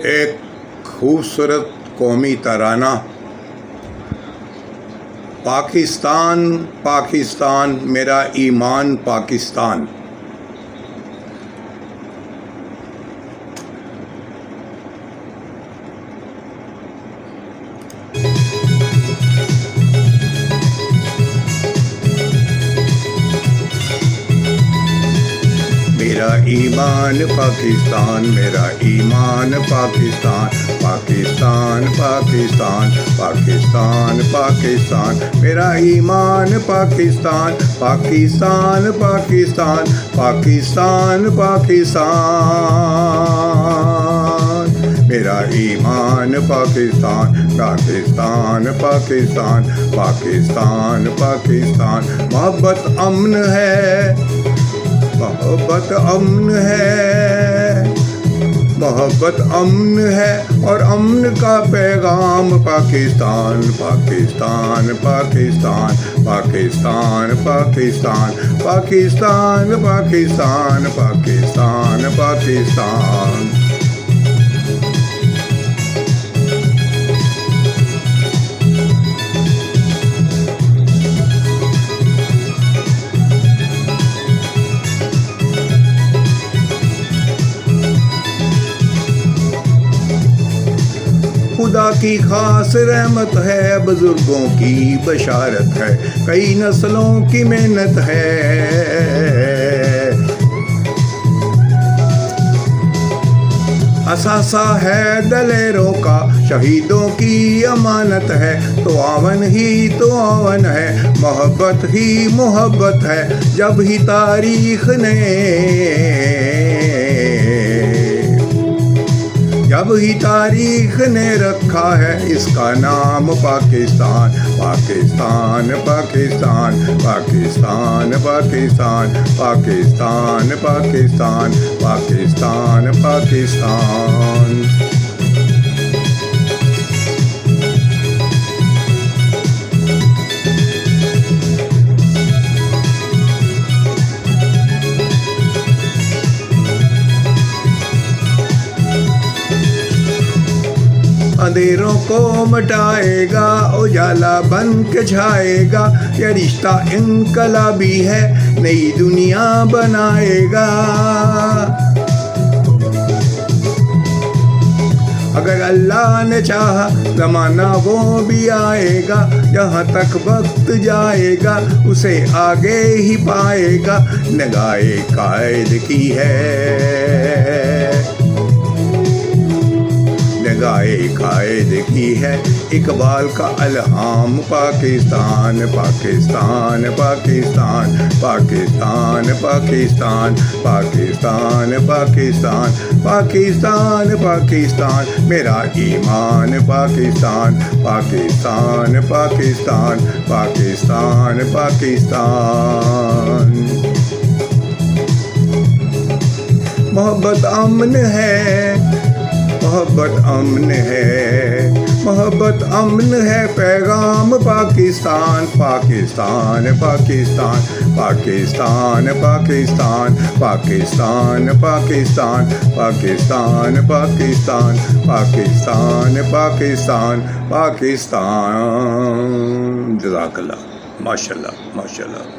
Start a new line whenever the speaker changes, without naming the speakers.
ایک خوبصورت قومی ترانہ، پاکستان پاکستان میرا ایمان پاکستان۔ میرا ایمان پاکستان، میرا ایمان پاکستان، پاکستان پاکستان پاکستان پاکستان، میرا ایمان پاکستان، پاکستان پاکستان پاکستان پاکستان، میرا ایمان پاکستان، پاکستان پاکستان پاکستان پاکستان۔ محبت امن ہے، محبت امن ہے، محبت امن ہے اور امن کا پیغام پاکستان پاکستان پاکستان پاکستان پاکستان پاکستان پاکستان پاکستان پاکستان۔ خدا کی خاص رحمت ہے، بزرگوں کی بشارت ہے، کئی نسلوں کی محنت ہے، اثاثہ ہے دلیروں کا، شہیدوں کی امانت ہے، تو آون ہی تو آون ہے، محبت ہی محبت ہے، جب ہی تاریخ نے رکھا ہے اس کا نام پاکستان پاکستان پاکستان پاکستان پاکستان پاکستان پاکستان پاکستان پاکستان۔ اندھیروں کو مٹائے گا، اجالا بن کے چھائے گا، یہ رشتہ انقلابی ہے، نئی دنیا بنائے گا۔ اگر اللہ نے چاہا زمانہ وہ بھی آئے گا، جہاں تک وقت جائے گا اسے آگے ہی پائے گا، نگاہ قائد کی ہے، نگاہ قائد کی ہے، اقبال کا الہام پاکستان پاکستان پاکستان پاکستان پاکستان پاکستان پاکستان پاکستان پاکستان، میرا ایمان پاکستان، پاکستان پاکستان پاکستان پاکستان۔ محبت امن ہے، محبت امن ہے، محبت امن ہے، پیغام پاکستان پاکستان پاکستان پاکستان پاکستان پاکستان پاکستان پاکستان پاکستان پاکستان پاکستان پاکستان۔ جزاک اللہ، ماشاء اللہ ماشاء اللہ۔